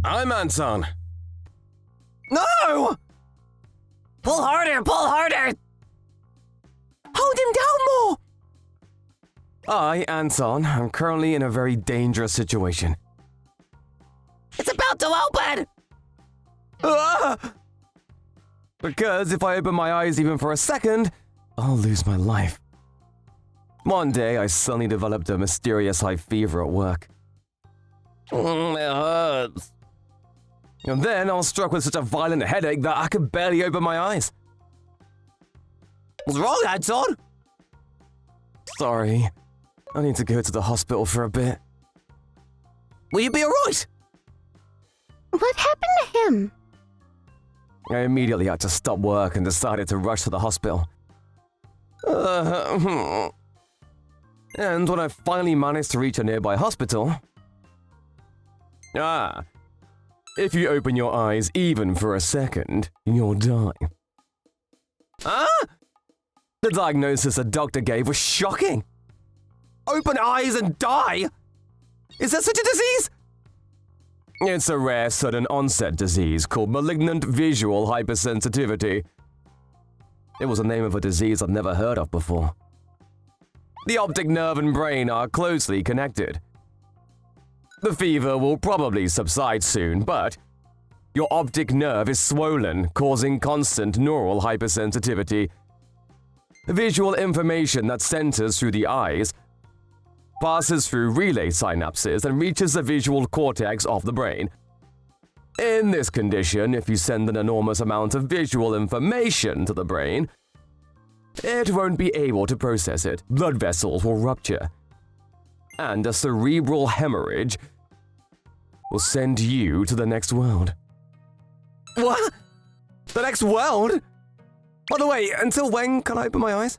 I'm Anton. No! Pull harder, pull harder! Hold him down more! I, Anton, am currently in a very dangerous situation. It's about to open! Ah! Because if I open my eyes even for a second, I'll lose my life. One day, I suddenly developed a mysterious high fever at work. It hurts. And then I was struck with such a violent headache that I could barely open my eyes. What's wrong, Anton? Sorry, I need to go to the hospital for a bit. Will you be alright? What happened to him? I immediately had to stop work and decided to rush to the hospital. And when I finally managed to reach a nearby hospital... if you open your eyes even for a second, you'll die. The diagnosis a doctor gave was shocking. Open eyes and die? Is there such a disease? It's a rare sudden onset disease called malignant visual hypersensitivity. It was the name of a disease I'd never heard of before. The optic nerve and brain are closely connected. The fever will probably subside soon, but your optic nerve is swollen, causing constant neural hypersensitivity. Visual information that centers through the eyes passes through relay synapses and reaches the visual cortex of the brain. In this condition, if you send an enormous amount of visual information to the brain, it won't be able to process it. Blood vessels will rupture, and a cerebral hemorrhage will send you to the next world. What? The next world? By the way, until when can I open my eyes?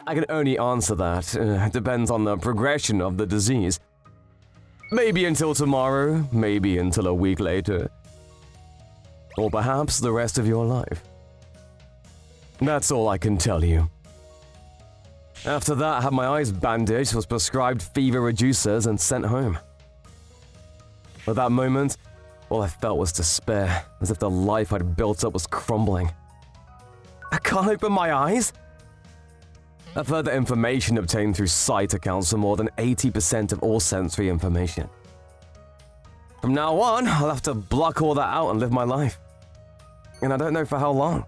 I can only answer that. It depends on the progression of the disease. Maybe until tomorrow, maybe until a week later. Or perhaps the rest of your life. That's all I can tell you. After that, I had my eyes bandaged, was prescribed fever reducers, and sent home. At that moment, all I felt was despair, as if the life I'd built up was crumbling. I can't open my eyes? I've heard that information obtained through sight accounts for more than 80% of all sensory information. From now on, I'll have to block all that out and live my life. And I don't know for how long.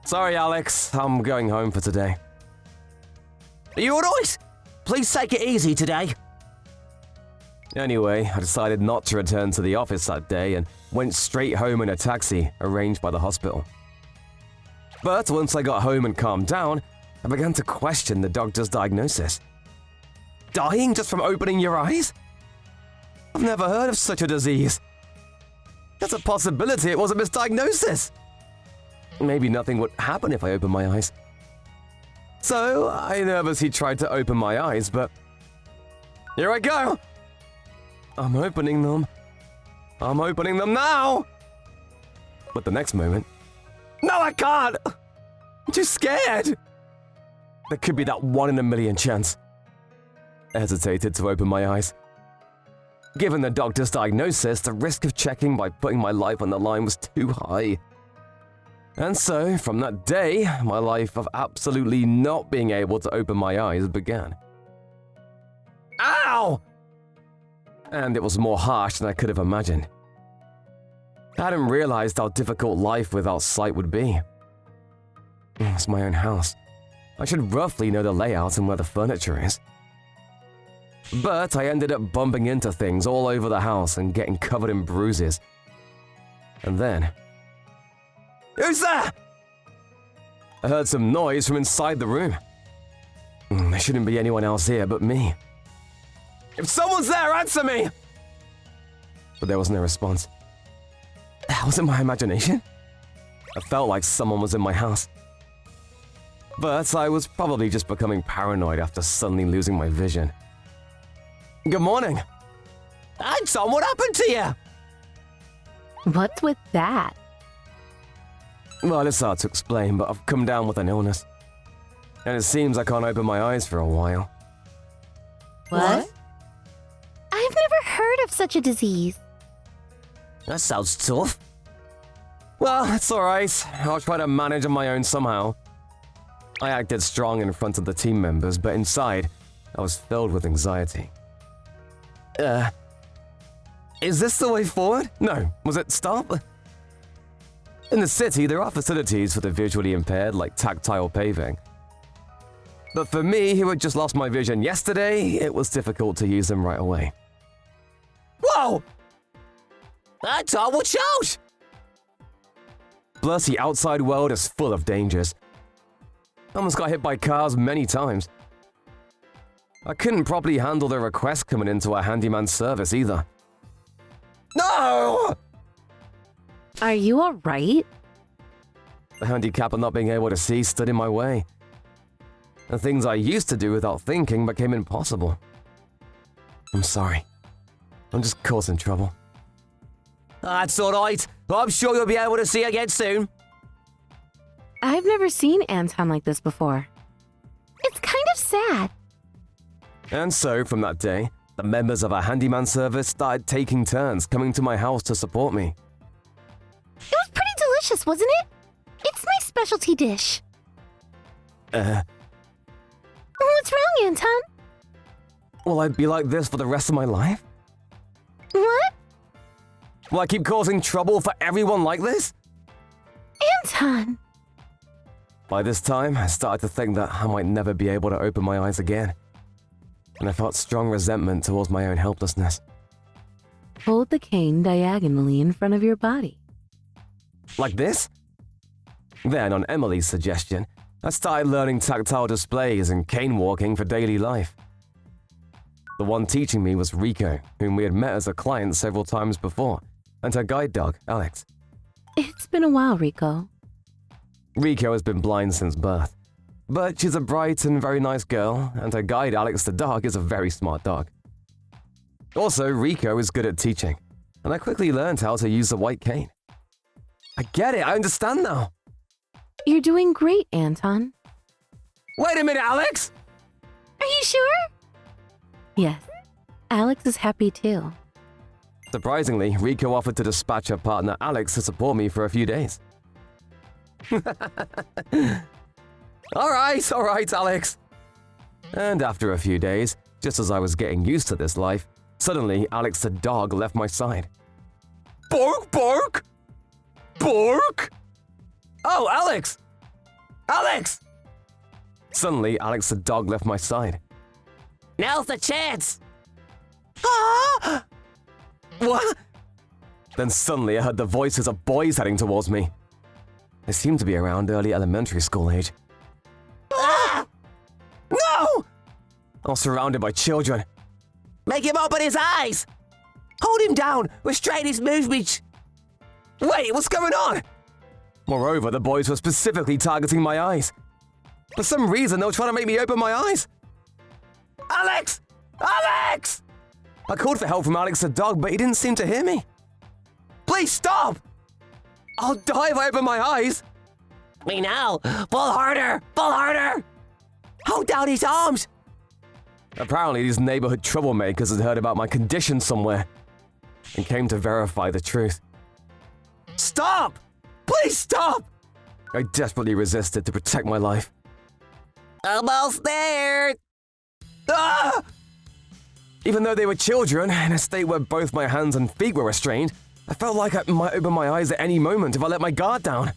Sorry, Alex, I'm going home for today. Are you alright? Please take it easy today. Anyway, I decided not to return to the office that day and went straight home in a taxi arranged by the hospital. But once I got home and calmed down, I began to question the doctor's diagnosis. Dying just from opening your eyes? I've never heard of such a disease. There's a possibility it was a misdiagnosis. Maybe nothing would happen if I opened my eyes. So I nervously tried to open my eyes, but here I go. I'm opening them. I'm opening them now. But the next moment, no, I can't. I'm too scared. There could be that 1 in a million chance. I hesitated to open my eyes. Given the doctor's diagnosis, the risk of checking by putting my life on the line was too high. And so, from that day, my life of absolutely not being able to open my eyes began. Ow! And it was more harsh than I could have imagined. I hadn't realized how difficult life without sight would be. It's my own house. I should roughly know the layout and where the furniture is. But I ended up bumping into things all over the house and getting covered in bruises. And then... Who's there? I heard some noise from inside the room. There shouldn't be anyone else here but me. If someone's there, answer me! But there was no response. Was it my imagination? I felt like someone was in my house. But I was probably just becoming paranoid after suddenly losing my vision. Good morning. Anton, what happened to you? What's with that? Well, it's hard to explain, but I've come down with an illness. And it seems I can't open my eyes for a while. What? I've never heard of such a disease. That sounds tough. Well, it's alright. I'll try to manage on my own somehow. I acted strong in front of the team members, but inside, I was filled with anxiety. Is this the way forward? No. Was it stop? In the city, there are facilities for the visually impaired, like tactile paving. But for me, who had just lost my vision yesterday, it was difficult to use them right away. Whoa! Anton, watch out! Plus, the outside world is full of dangers. I almost got hit by cars many times. I couldn't properly handle the requests coming into our handyman service either. No! Are you alright? The handicap of not being able to see stood in my way. The things I used to do without thinking became impossible. I'm sorry. I'm just causing trouble. That's alright. I'm sure you'll be able to see again soon. I've never seen Anton like this before. It's kind of sad. And so, from that day, the members of our handyman service started taking turns coming to my house to support me. It was pretty delicious, wasn't it? It's my specialty dish. What's wrong, Anton? Will I be like this for the rest of my life? What? Will I keep causing trouble for everyone like this? Anton! By this time, I started to think that I might never be able to open my eyes again. And I felt strong resentment towards my own helplessness. Hold the cane diagonally in front of your body. Like this? Then, on Emily's suggestion, I started learning tactile displays and cane walking for daily life. The one teaching me was Rico, whom we had met as a client several times before, and her guide dog, Alex. It's been a while, Rico. Rico has been blind since birth, but she's a bright and very nice girl, and her guide, Alex the dog, is a very smart dog. Also, Rico is good at teaching, and I quickly learned how to use the white cane. I get it, I understand now. You're doing great, Anton. Wait a minute, Alex! Are you sure? Yes. Alex is happy too. Surprisingly, Rico offered to dispatch her partner Alex to support me for a few days. All right, Alex. And after a few days, just as I was getting used to this life, suddenly Alex the dog left my side. Bark, bark! Bark! Oh, Alex! Alex! Suddenly, Alex the dog left my side. Now's the chance! Ah! What? Then suddenly I heard the voices of boys heading towards me. They seemed to be around early elementary school age. Ah! No! I was surrounded by children. Make him open his eyes! Hold him down! Restrain his movements! Wait, what's going on? Moreover, the boys were specifically targeting my eyes. For some reason, they were trying to make me open my eyes. Alex! Alex! I called for help from Alex the dog, but he didn't seem to hear me. Please stop! I'll die if I open my eyes. Me now! Pull harder! Pull harder! Hold down his arms! Apparently, these neighborhood troublemakers had heard about my condition somewhere and came to verify the truth. Stop! Please stop! I desperately resisted to protect my life. Almost there! Ah! Even though they were children, in a state where both my hands and feet were restrained, I felt like I might open my eyes at any moment if I let my guard down.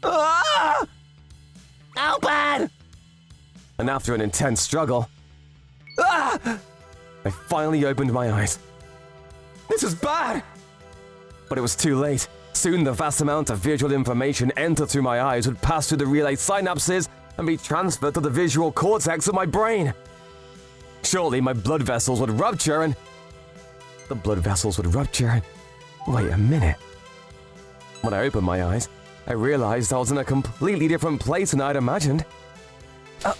Ah! Open! And after an intense struggle, I finally opened my eyes. This is bad! But it was too late. Soon the vast amount of visual information entered through my eyes would pass through the relay synapses and be transferred to the visual cortex of my brain. Shortly, my blood vessels would rupture and... Wait a minute. When I opened my eyes, I realized I was in a completely different place than I'd imagined.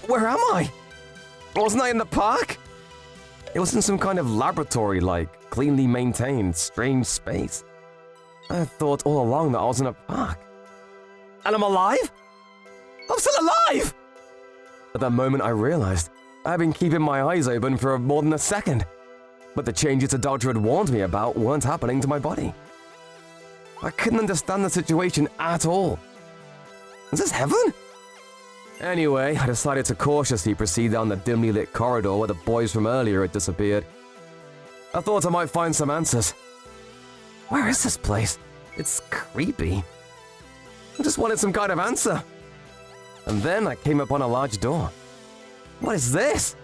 Where am I? Wasn't I in the park? It was in some kind of laboratory-like, cleanly maintained, strange space. I had thought all along that I was in a park. And I'm alive? I'm still alive! At that moment, I realized I had been keeping my eyes open for more than a second. But the changes the doctor had warned me about weren't happening to my body. I couldn't understand the situation at all. Is this heaven? Anyway, I decided to cautiously proceed down the dimly lit corridor where the boys from earlier had disappeared. I thought I might find some answers. Where is this place? It's creepy. I just wanted some kind of answer. And then I came upon a large door. What is this?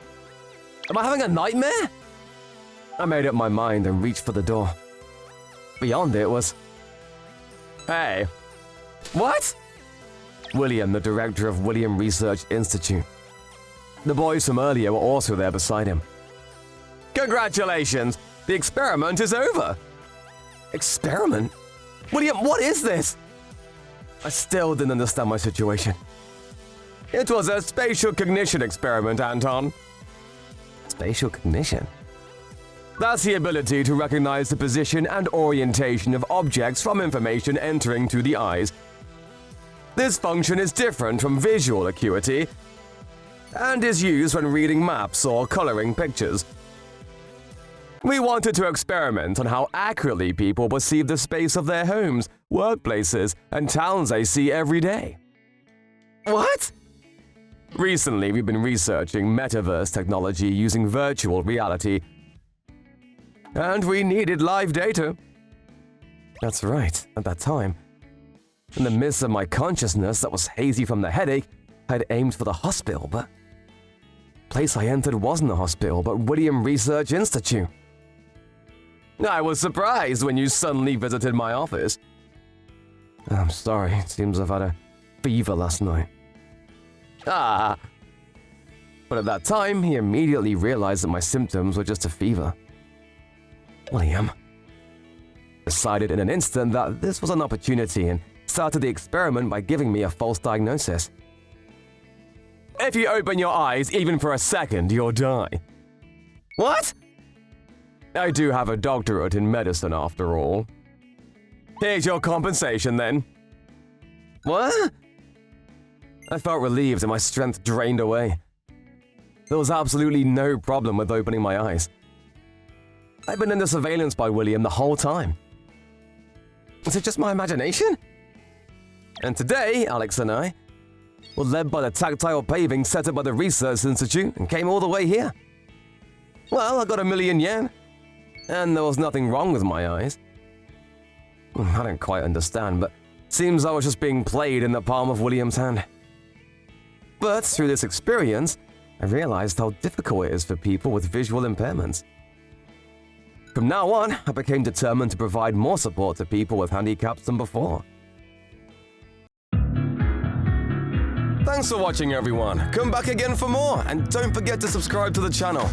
Am I having a nightmare? I made up my mind and reached for the door. Beyond it was... Hey. What? William, the director of William Research Institute. The boys from earlier were also there beside him. Congratulations! The experiment is over! Experiment? William, what is this? I still didn't understand my situation. It was a spatial cognition experiment, Anton. Spatial cognition? That's the ability to recognize the position and orientation of objects from information entering through the eyes. This function is different from visual acuity and is used when reading maps or coloring pictures. We wanted to experiment on how accurately people perceive the space of their homes, workplaces, and towns they see every day. What? Recently, we've been researching metaverse technology using virtual reality, and we needed live data. That's right, at that time, in the midst of my consciousness that was hazy from the headache, I'd aimed for the hospital, but the place I entered wasn't a hospital, but William Research Institute. I was surprised when you suddenly visited my office. I'm sorry, it seems I've had a fever last night. But at that time, he immediately realized that my symptoms were just a fever. William decided in an instant that this was an opportunity and started the experiment by giving me a false diagnosis. If you open your eyes even for a second, you'll die. What? I do have a doctorate in medicine after all. Here's your compensation then. What? I felt relieved and my strength drained away. There was absolutely no problem with opening my eyes. I've been under surveillance by William the whole time. Is it just my imagination? And today, Alex and I were led by the tactile paving set up by the Research Institute and came all the way here. Well, I got $1,000,000 yen, and there was nothing wrong with my eyes. I don't quite understand, but it seems I was just being played in the palm of William's hand. But through this experience, I realized how difficult it is for people with visual impairments. From now on, I became determined to provide more support to people with handicaps than before. Thanks for watching, everyone. Come back again for more, and don't forget to subscribe to the channel.